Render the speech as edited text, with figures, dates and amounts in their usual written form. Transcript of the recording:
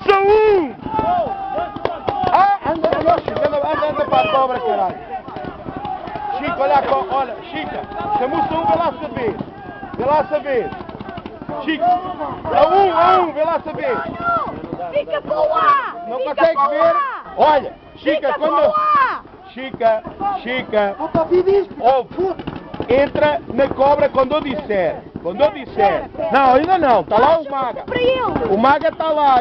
São um! Anda para a cobra, caralho. Chico, olha, Chica, chamou-se um, vê lá saber. Vê lá saber. Chico, a um, vê lá saber. Fica para lá! Não consegue ver? Olha, Chica, quando... Chica, ouve, entra na cobra quando eu disser. Quando eu disser. Não, ainda não, está lá o Maga. O Maga está lá.